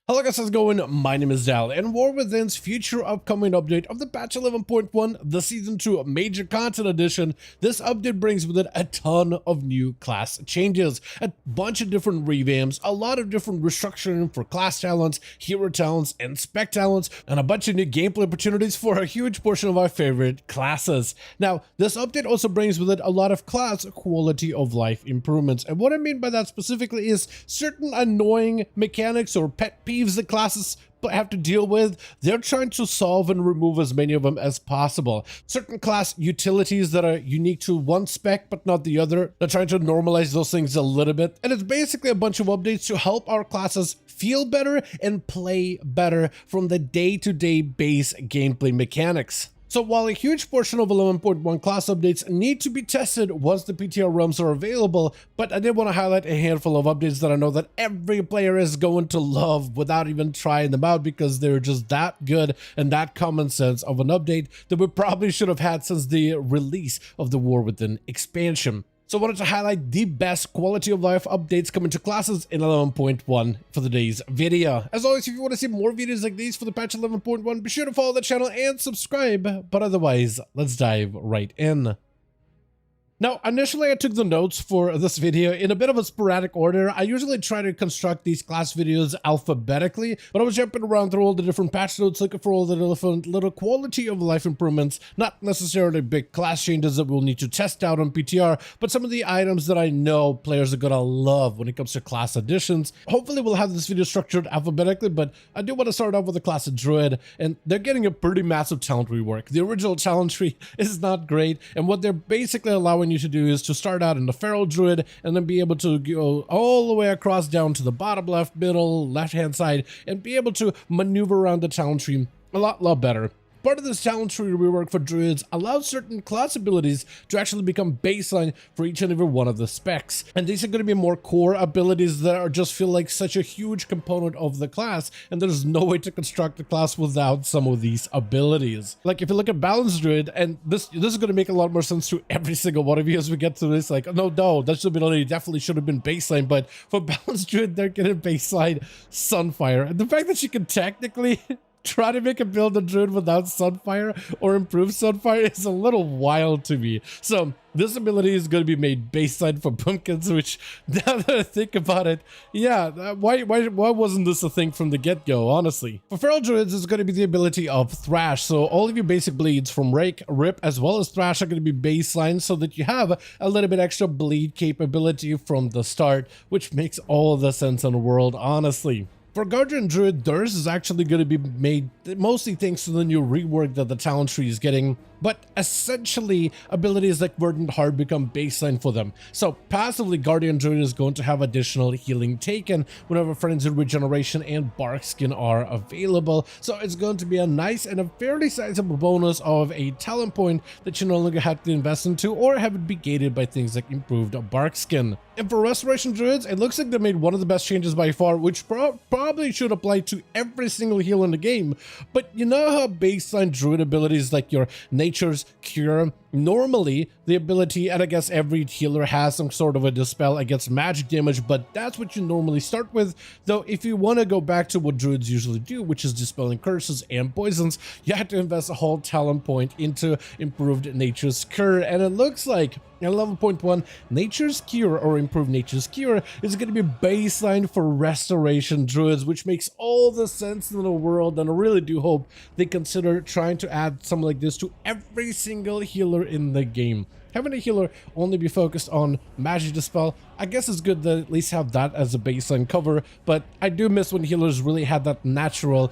Hello guys, how's it going? My name is Dal, and War Within's future upcoming update of the patch 11.1, the Season 2 Major Content Edition. This update brings with it a ton of new class changes, a bunch of different revamps, a lot of different restructuring for class talents, hero talents, and spec talents, and a bunch of new gameplay opportunities for a huge portion of our favorite classes. Now, this update also brings with it a lot of class quality of life improvements, and what I mean by that specifically is certain annoying mechanics or pet peeves the classes have to deal with. They're trying to solve and remove as many of them as possible. Certain class utilities that are unique to one spec but not the other, they're trying to normalize those things a little bit. And it's basically a bunch of updates to help our classes feel better and play better from the day-to-day base gameplay mechanics. So while a huge portion of 11.1 class updates need to be tested once the PTR realms are available, but I did want to highlight a handful of updates that I know that every player is going to love without even trying them out because they're just that good and that common sense of an update that we probably should have had since the release of the War Within expansion. So I wanted to highlight the best quality of life updates coming to classes in 11.1 for today's video. As always, if you want to see more videos like these for the patch 11.1, be sure to follow the channel and subscribe. But otherwise, let's dive right in. Now, initially I took the notes for this video in a bit of a sporadic order. I usually try to construct these class videos alphabetically, but I was jumping around through all the different patch notes looking for all the different little quality of life improvements, not necessarily big class changes that we'll need to test out on PTR, but some of the items that I know players are gonna love when it comes to class additions. Hopefully we'll have this video structured alphabetically, but I do want to start off with the class of Druid, and they're getting a pretty massive talent rework. The original talent tree is not great, and what they're basically allowing you to do is to start out in the feral druid and then be able to go all the way across down to the bottom left, middle, left hand side and be able to maneuver around the talent tree a lot better. Part of this talent tree rework for druids allows certain class abilities to actually become baseline for each and every one of the specs. And these are going to be more core abilities that are just feel like such a huge component of the class, and there's no way to construct a class without some of these abilities. Like if you look at Balanced Druid, and this is going to make a lot more sense to every single one of you as we get to this, like, no, that ability definitely should have been baseline, but for Balanced Druid, they're getting baseline Sunfire. And the fact that you can technically try to make a build of Druid without Sunfire or improve Sunfire is a little wild to me. So this ability is going to be made baseline for pumpkins, which now that I think about it, yeah, why wasn't this a thing from the get-go, honestly? For feral druids, it's going to be the ability of Thrash. So all of your basic bleeds from Rake, Rip, as well as Thrash are going to be baseline so that you have a little bit extra bleed capability from the start, which makes all the sense in the world, honestly. For Guardian Druid, theirs is actually going to be made mostly thanks to the new rework that the talent tree is getting, but essentially abilities like Verdant Heart become baseline for them. So passively, Guardian Druid is going to have additional healing taken whenever Frenzy Regeneration and Bark Skin are available. So it's going to be a nice and a fairly sizable bonus of a talent point that you no longer have to invest into or have it be gated by things like improved Bark Skin. And for Restoration Druids, it looks like they made one of the best changes by far, which probably should apply to every single heal in the game. But you know how baseline Druid abilities like your Nature's Cure, normally the ability, and I guess every healer has some sort of a dispel against magic damage, but that's what you normally start with. Though if you want to go back to what druids usually do, which is dispelling curses and poisons, you have to invest a whole talent point into improved Nature's Cure. And it looks like in 11.1, Nature's Cure or improved Nature's Cure is going to be baseline for Restoration Druids, which makes all the sense in the world, and I really do hope they consider trying to add something like this to every single healer in the game. Having a healer only be focused on magic dispel, I guess it's good to at least have that as a baseline cover, but I do miss when healers really had that natural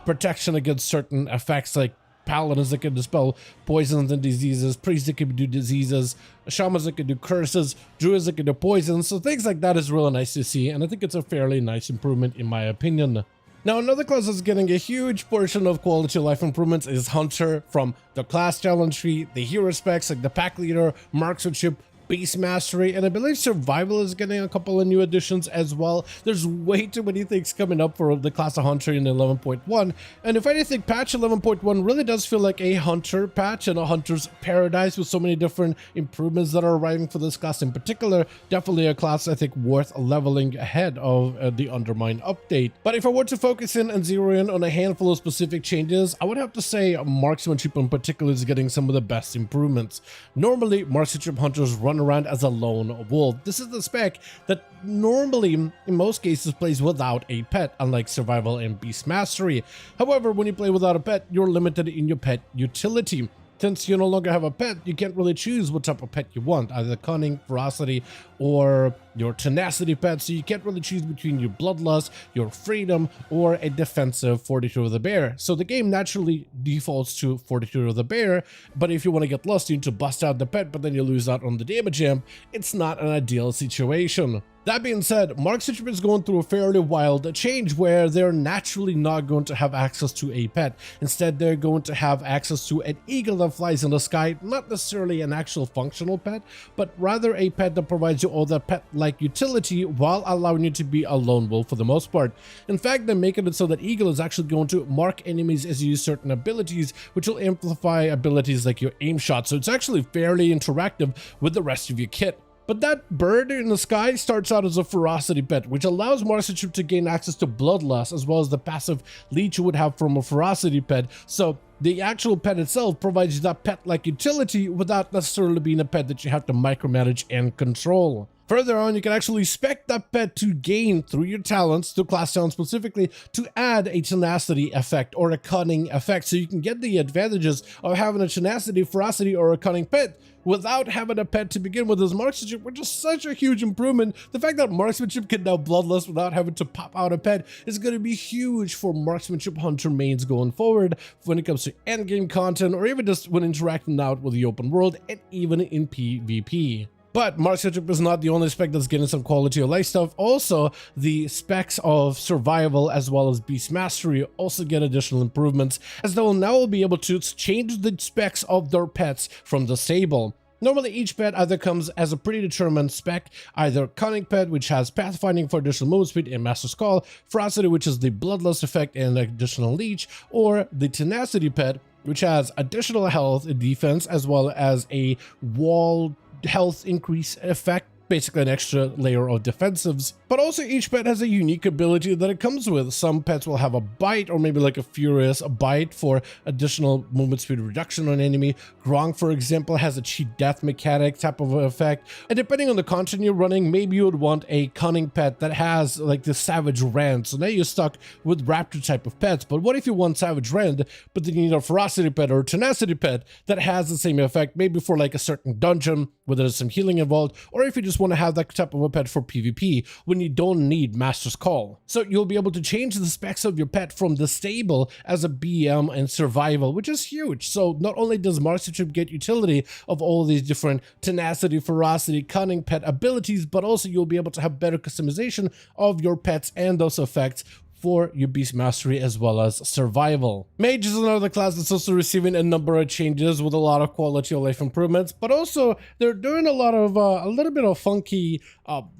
protection against certain effects like Paladins that can dispel poisons and diseases, priests that can do diseases, shamans that can do curses, druids that can do poisons. So things like that is really nice to see, and I think it's a fairly nice improvement in my opinion. Now, another class that's getting a huge portion of quality of life improvements is Hunter from the class challenge tree, the hero specs like the pack leader, marksmanship, Beast Mastery, and I believe Survival is getting a couple of new additions as well. There's way too many things coming up for the class of Hunter in 11.1, and if anything, patch 11.1 really does feel like a Hunter patch and a Hunter's paradise with so many different improvements that are arriving for this class in particular. Definitely a class I think worth leveling ahead of the Undermine update. But if I were to focus in and zero in on a handful of specific changes, I would have to say Marksmanship in particular is getting some of the best improvements. Normally, Marksmanship Hunters run around as a lone wolf. This is the spec that normally, in most cases, plays without a pet, unlike Survival and Beast Mastery. However, when you play without a pet, you're limited in your pet utility. Since you no longer have a pet, you can't really choose what type of pet you want, either Cunning, Ferocity, or your Tenacity pet, so you can't really choose between your Bloodlust, your Freedom, or a defensive Fortitude of the Bear. So the game naturally defaults to Fortitude of the Bear, but if you want to get Lust, you need to bust out the pet, but then you lose out on the damage amp. It's not an ideal situation. That being said, Marksmanship is going through a fairly wild change where they're naturally not going to have access to a pet. Instead, they're going to have access to an eagle that flies in the sky, not necessarily an actual functional pet, but rather a pet that provides you all that pet-like utility while allowing you to be a lone wolf for the most part. In fact, they're making it so that eagle is actually going to mark enemies as you use certain abilities, which will amplify abilities like your aim shot. So it's actually fairly interactive with the rest of your kit. But that bird in the sky starts out as a Ferocity pet, which allows Marksmanship to gain access to Bloodlust, as well as the passive leech you would have from a Ferocity pet. So the actual pet itself provides you that pet-like utility without necessarily being a pet that you have to micromanage and control. Further on, you can actually spec that pet to gain through your talents, to class talents specifically, to add a Tenacity effect or a Cunning effect, so you can get the advantages of having a Tenacity, Ferocity, or a Cunning pet without having a pet to begin with as Marksmanship, which is such a huge improvement. The fact that Marksmanship can now Bloodlust without having to pop out a pet is going to be huge for Marksmanship Hunter mains going forward when it comes to endgame content, or even just when interacting out with the open world and even in PvP. But Marksmanship is not the only spec that's getting some quality of life stuff. Also, the specs of Survival as well as Beast Mastery also get additional improvements, as they will now be able to change the specs of their pets from the stable. Normally, each pet either comes as a predetermined spec, either Cunning pet, which has Pathfinding for additional movement speed and Master's Call, Ferocity, which is the Bloodlust effect and additional leech, or the Tenacity pet, which has additional health and defense, as well as a wall health increase effect, basically an extra layer of defensives. But also each pet has a unique ability that it comes with. Some pets will have a bite, or maybe like a furious bite for additional movement speed reduction on enemy. Gronk, for example, has a cheat death mechanic type of effect. And depending on the content you're running, maybe you would want a Cunning pet that has like the Savage Rend. So now you're stuck with Raptor type of pets. But what if you want Savage Rend, but then you need a Ferocity pet or a Tenacity pet that has the same effect, maybe for like a certain dungeon where there's some healing involved, or if you just want to have that type of a pet for PvP when you don't need Master's Call. So you'll be able to change the specs of your pet from the stable as a BM and Survival, which is huge. So not only does Marksmanship get utility of all these different Tenacity, Ferocity, Cunning pet abilities, but also you'll be able to have better customization of your pets and those effects for your Beast Mastery as well as Survival. Mage is another class that's also receiving a number of changes with a lot of quality of life improvements, but also they're doing a little bit of funky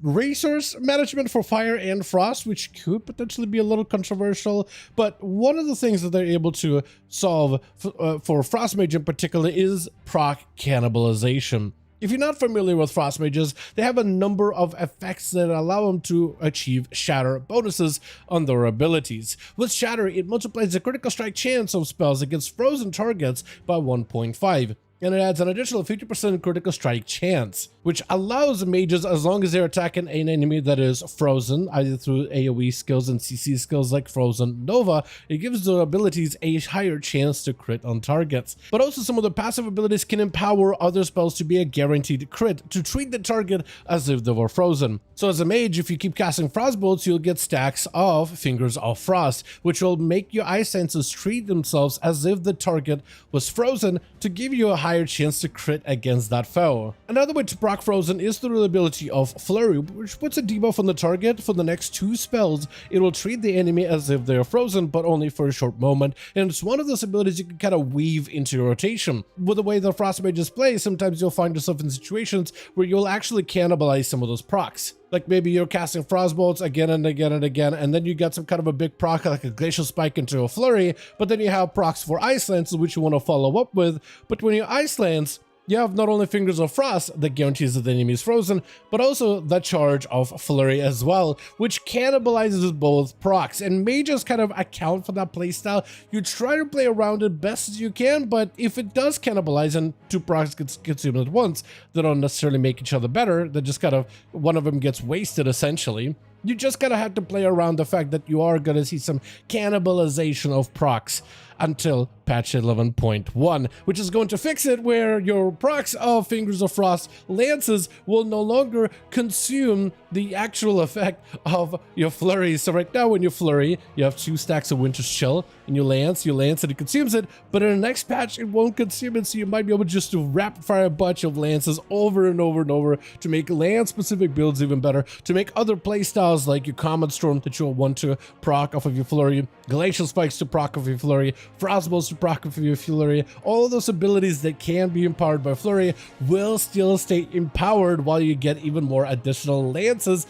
resource management for Fire and Frost, which could potentially be a little controversial. But one of the things that they're able to solve for Frost Mage in particular is proc cannibalization. If you're not familiar with Frost Mages, they have a number of effects that allow them to achieve Shatter bonuses on their abilities. With Shatter, it multiplies the critical strike chance of spells against frozen targets by 1.5. And it adds an additional 50% critical strike chance, which allows mages, as long as they're attacking an enemy that is frozen, either through AoE skills and CC skills like Frozen Nova, it gives their abilities a higher chance to crit on targets. But also some of the passive abilities can empower other spells to be a guaranteed crit, to treat the target as if they were frozen. So as a mage, if you keep casting Frostbolts, you'll get stacks of Fingers of Frost, which will make your eye senses treat themselves as if the target was frozen to give you a higher chance to crit against that foe. Another way to proc Frozen is through the ability of Flurry, which puts a debuff on the target for the next 2 spells. It will treat the enemy as if they are frozen, but only for a short moment, and it's one of those abilities you can kind of weave into your rotation. With the way the Frost Mages play, sometimes you'll find yourself in situations where you'll actually cannibalize some of those procs. Like maybe you're casting Frostbolts again and again and again, and then you get some kind of a big proc like a Glacial Spike into a Flurry, but then you have procs for Ice Lances, which you want to follow up with. But when you Ice Lance, you have not only Fingers of Frost that guarantees that the enemy is frozen, but also the charge of Flurry as well, which cannibalizes both procs. And mages kind of account for that playstyle. You try to play around it best as you can, but if it does cannibalize and 2 procs gets consumed at once, they don't necessarily make each other better. They just kind of, one of them gets wasted essentially. You just gotta have to play around the fact that you are gonna see some cannibalization of procs until patch 11.1, which is going to fix it, where your procs of Fingers of Frost Lances will no longer consume the actual effect of your Flurry. So right now when you Flurry, you have 2 stacks of Winter's Chill, and you lance and it consumes it, but in the next patch it won't consume it, so you might be able just to rapid fire a bunch of lances over and over and over to make land specific builds even better, to make other playstyles like your Comet Storm that you'll want to proc off of your Flurry, Glacial Spikes to proc off your Flurry, Frostbolts to proc off of your Flurry. All of those abilities that can be empowered by Flurry will still stay empowered while you get even more additional lances,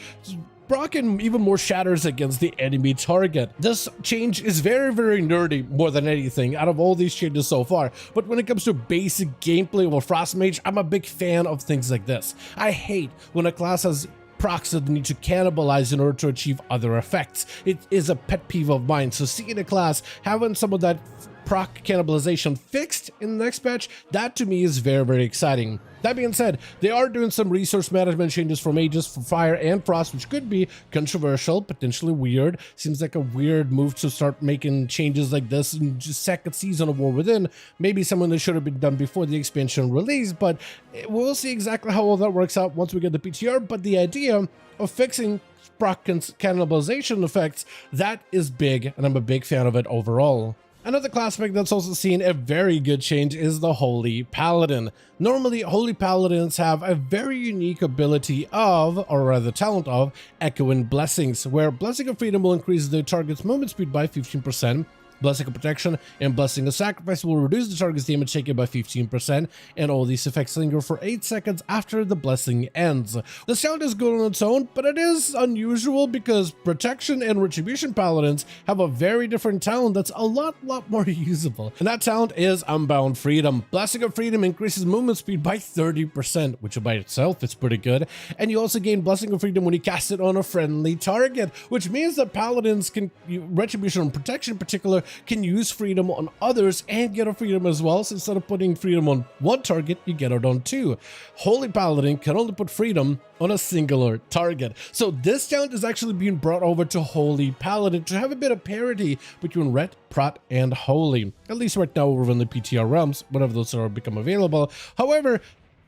procking even more shatters against the enemy target. This change is very, very nerdy more than anything out of all these changes so far, but when it comes to basic gameplay of a Frost Mage, I'm a big fan of things like this. I hate when a class has procs that need to cannibalize in order to achieve other effects. It is a pet peeve of mine, so seeing a class having some of that proc cannibalization fixed in the next patch, that to me is very, very exciting. That being said, they are doing some resource management changes for mages, for fire and frost, which could be controversial, potentially weird. Seems like a weird move to start making changes like this in just second season of War Within. Maybe something that should have been done before the expansion release, but we'll see exactly how all that works out once we get the PTR. But the idea of fixing proc cannibalization effects, that is big, and I'm a big fan of it overall. Another class spec that's also seen a very good change is the Holy Paladin. Normally, Holy Paladins have a very unique ability of, or rather talent of, Echoing Blessings, where Blessing of Freedom will increase the target's movement speed by 15%, Blessing of Protection and Blessing of Sacrifice will reduce the target's damage taken by 15%, and all these effects linger for 8 seconds after the blessing ends. The sound is good on its own, but it is unusual because Protection and Retribution Paladins have a very different talent that's a lot more usable. And that talent is Unbound Freedom. Blessing of Freedom increases movement speed by 30%, which by itself is pretty good. And you also gain Blessing of Freedom when you cast it on a friendly target, which means that Paladins can, Retribution and Protection in particular, can use freedom on others and get a freedom as well. So instead of putting freedom on one target, you get it on 2. Holy Paladin can only put freedom on a singular target. So this talent is actually being brought over to Holy Paladin to have a bit of parity between Ret, Prot, and Holy. At least right now over in the PTR realms, whenever those are become available. However,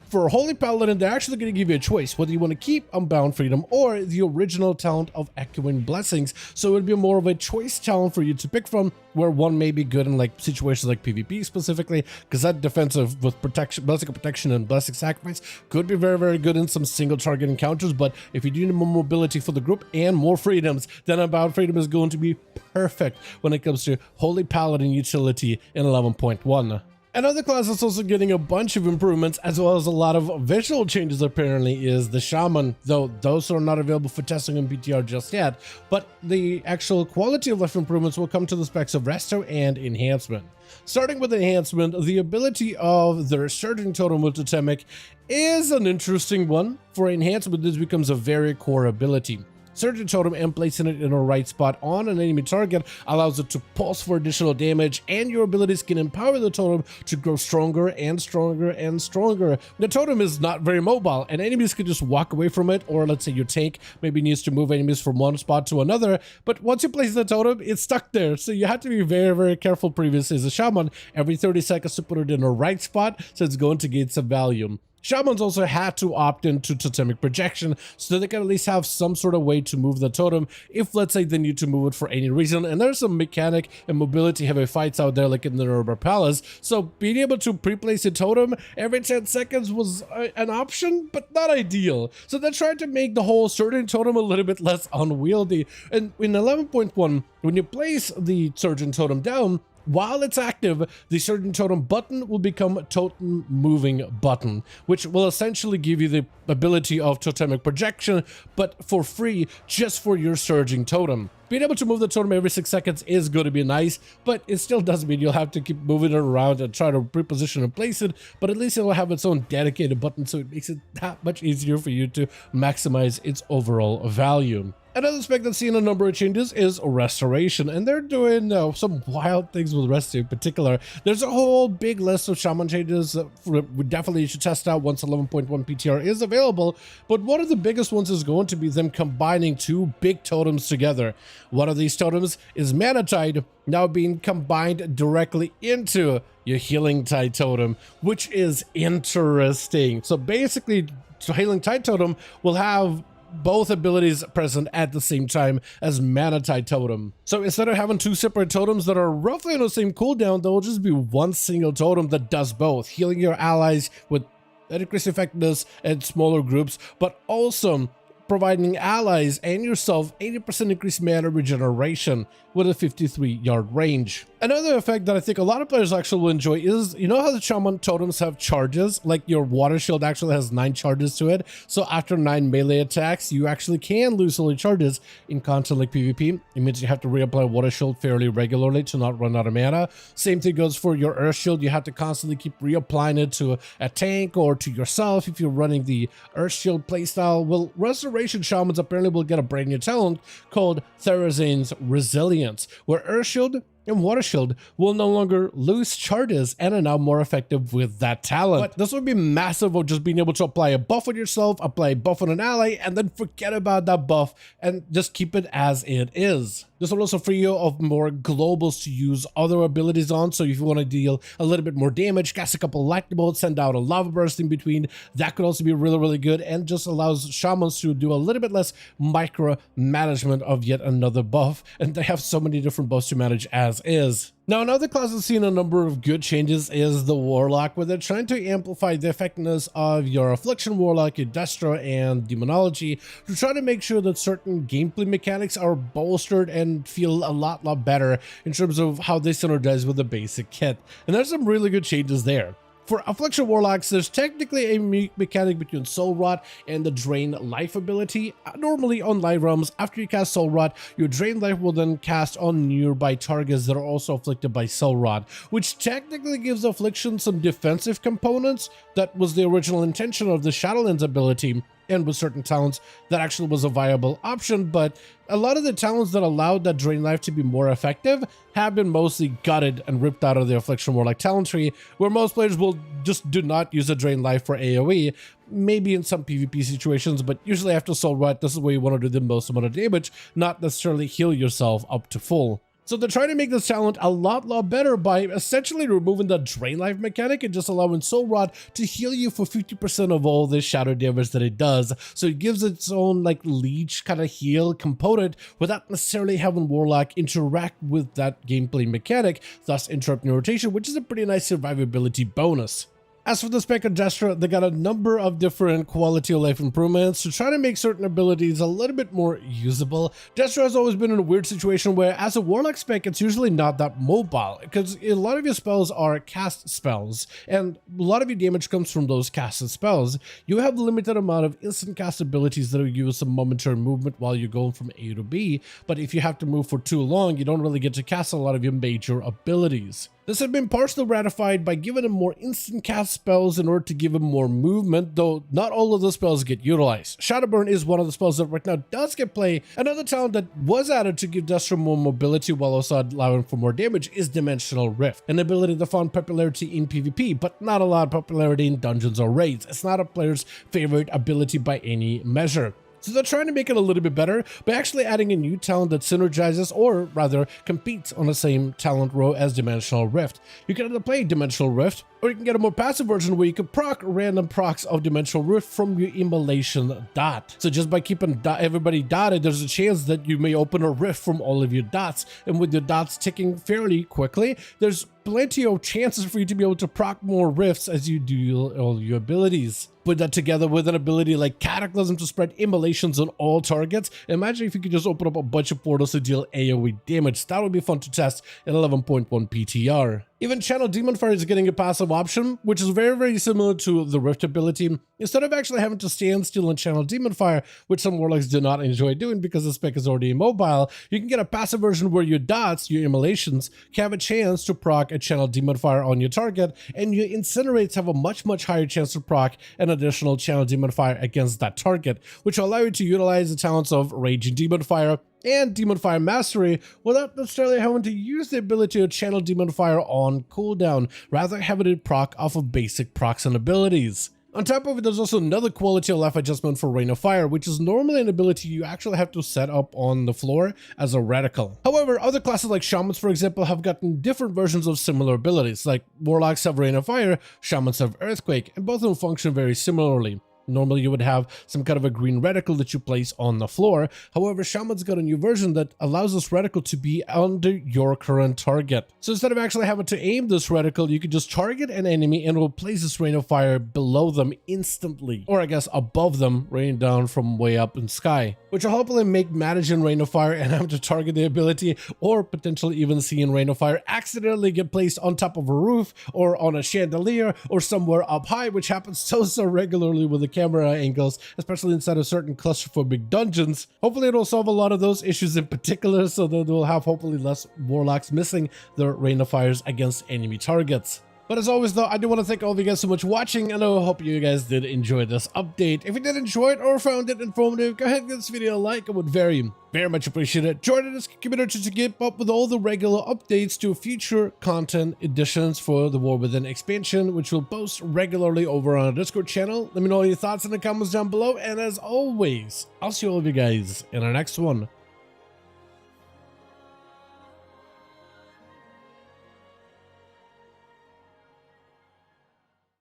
for Holy Paladin, they're actually going to give you a choice whether you want to keep Unbound Freedom or the original talent of Echoing Blessings. So it would be more of a choice talent for you to pick from, where one may be good in like situations like PvP specifically, because that defensive with protection, Blessing of Protection and Blessing Sacrifice could be very, very good in some single target encounters. But if you need more mobility for the group and more freedoms, then Unbound Freedom is going to be perfect when it comes to Holy Paladin utility in 11.1. Another class that's also getting a bunch of improvements as well as a lot of visual changes apparently is the Shaman, though those are not available for testing in PTR just yet, but the actual quality of life improvements will come to the specs of Resto and Enhancement. Starting with Enhancement, the ability of the Resurging Totem with Totemic is an interesting one. For Enhancement, this becomes a very core ability. Surging Totem and placing it in a right spot on an enemy target allows it to pulse for additional damage, and your abilities can empower the totem to grow stronger and stronger and stronger. The totem is not very mobile, and enemies can just walk away from it, or let's say your tank maybe needs to move enemies from one spot to another, but once you place the totem, it's stuck there, so you have to be very, very careful previously as a Shaman every 30 seconds to put it in a right spot, so it's going to gain some value. Shamans also had to opt into totemic projection so they can at least have some sort of way to move the totem if, let's say, they need to move it for any reason. And there's some mechanic and mobility heavy fights out there like in the Nuremberg Palace, so being able to pre-place a totem every 10 seconds was an option, but not ideal. So they tried to make the whole surging totem a little bit less unwieldy. And in 11.1, when you place the surging totem down, while it's active, the Surging Totem button will become a Totem Moving button, which will essentially give you the ability of totemic projection, but for free, just for your Surging Totem. Being able to move the totem every 6 seconds is going to be nice, but it still does mean you'll have to keep moving it around and try to reposition and place it, but at least it'll have its own dedicated button, so it makes it that much easier for you to maximize its overall value. Another spec that's seen a number of changes is Restoration, and they're doing some wild things with Rest in particular. There's a whole big list of Shaman changes that we definitely should test out once 11.1 PTR is available, but one of the biggest ones is going to be them combining two big totems together. One of these totems is Mana Tide, now being combined directly into your Healing Tide totem, which is interesting. So basically, Healing Tide totem will have both abilities present at the same time as Mana Tide totem. So instead of having two separate totems that are roughly on the same cooldown, there will just be one single totem that does both, healing your allies with increased effectiveness and smaller groups, but also providing allies and yourself 80% increased mana regeneration with a 53-yard range. Another effect that I think a lot of players actually will enjoy is, you know how the Shaman totems have charges? Like your water shield actually has 9 charges to it. So after 9 melee attacks, you actually can lose only charges in content like PvP. It means you have to reapply water shield fairly regularly to not run out of mana. Same thing goes for your earth shield. You have to constantly keep reapplying it to a tank or to yourself if you're running the earth shield playstyle. Well, Restoration Shamans apparently will get a brand new talent called Therazane's Resilience, where earth shield and water shield will no longer lose charges and are now more effective with that talent. But this would be massive of just being able to apply a buff on yourself, apply a buff on an ally, and then forget about that buff and just keep it as it is. This will also free you of more globals to use other abilities on, so if you want to deal a little bit more damage, cast a couple lightning bolts, send out a lava burst in between, that could also be really good, and just allows Shamans to do a little bit less micro management of yet another buff, and they have so many different buffs to manage as is. Now, another class that's seen a number of good changes is the Warlock, where they're trying to amplify the effectiveness of your Affliction Warlock, your Destro, and Demonology to try to make sure that certain gameplay mechanics are bolstered and feel a lot better in terms of how they synergize with the basic kit. And there's some really good changes there. For Affliction Warlocks, there's technically a mechanic between Soul Rot and the Drain Life ability. Normally on live realms, after you cast Soul Rot, your Drain Life will then cast on nearby targets that are also afflicted by Soul Rot, which technically gives Affliction some defensive components. That was the original intention of the Shadowlands ability, and with certain talents that actually was a viable option, but a lot of the talents that allowed that Drain Life to be more effective have been mostly gutted and ripped out of the Affliction Warlock talent tree, where most players will just do not use a Drain Life for AoE, maybe in some PvP situations, but usually after Soul Rot, this is where you want to do the most amount of damage, not necessarily heal yourself up to full. So they're trying to make this talent a lot better by essentially removing the Drain Life mechanic and just allowing Soul Rot to heal you for 50% of all the shadow damage that it does. So it gives its own like leech kind of heal component without necessarily having Warlock interact with that gameplay mechanic, thus interrupting rotation, which is a pretty nice survivability bonus. As for the spec of Destro, they got a number of different quality of life improvements to try to make certain abilities a little bit more usable. Destro has always been in a weird situation where as a Warlock spec, it's usually not that mobile because a lot of your spells are cast spells and a lot of your damage comes from those casted spells. You have a limited amount of instant cast abilities that will give you some momentary movement while you're going from A to B, but if you have to move for too long, you don't really get to cast a lot of your major abilities. This has been partially ratified by giving him more instant cast spells in order to give him more movement, though not all of the spells get utilized. Shadowburn is one of the spells that right now does get play. Another talent that was added to give Destro more mobility while also allowing for more damage is Dimensional Rift, an ability that found popularity in PvP, but not a lot of popularity in dungeons or raids. It's not a player's favorite ability by any measure. So they're trying to make it a little bit better by actually adding a new talent that synergizes, or rather competes on the same talent row as Dimensional Rift. You can either play Dimensional Rift, or you can get a more passive version where you can proc random procs of Dimensional Rift from your immolation dot. So just by keeping everybody dotted, there's a chance that you may open a rift from all of your dots, and with your dots ticking fairly quickly, there's plenty of chances for you to be able to proc more rifts as you do all your abilities. Put that together with an ability like Cataclysm to spread immolations on all targets. Imagine if you could just open up a bunch of portals to deal AoE damage. That would be fun to test in 11.1 PTR. Even Channel Demon Fire is getting a passive option, which is very similar to the Rift ability. Instead of actually having to stand still and channel Demon Fire, which some Warlocks do not enjoy doing because the spec is already immobile, you can get a passive version where your dots, your immolations, can have a chance to proc a Channel Demon Fire on your target, and your Incinerates have a much higher chance to proc an additional Channel Demon Fire against that target, which will allow you to utilize the talents of Raging Demon Fire and Demon Fire Mastery without necessarily having to use the ability to channel Demon Fire on cooldown, rather having it proc off of basic procs and abilities. On top of it, there's also another quality of life adjustment for Rain of Fire, which is normally an ability you actually have to set up on the floor as a reticle. However, other classes like Shamans, for example, have gotten different versions of similar abilities. Like Warlocks have Rain of Fire, Shamans have Earthquake, and both of them function very similarly. Normally you would have some kind of a green reticle that you place on the floor. However, Shaman's got a new version that allows this reticle to be under your current target. So instead of actually having to aim this reticle, you can just target an enemy and it will place this rain of fire below them instantly. Or I guess above them, raining down from way up in sky. Which will hopefully make managing Rain of Fire and having to target the ability, or potentially even seeing Rain of Fire accidentally get placed on top of a roof or on a chandelier or somewhere up high, which happens so regularly with the camera angles, especially inside of certain claustrophobic dungeons. Hopefully it'll solve a lot of those issues in particular, so that we'll have hopefully less Warlocks missing their Rain of Fires against enemy targets. But as always though, I do want to thank all of you guys so much for watching, and I hope you guys did enjoy this update. If you did enjoy it or found it informative, go ahead and give this video a like. I would very much appreciate it. Join this community to keep up with all the regular updates to future content additions for the War Within expansion, which will post regularly over on our Discord channel. Let me know your thoughts in the comments down below, and as always, I'll see all of you guys in our next one.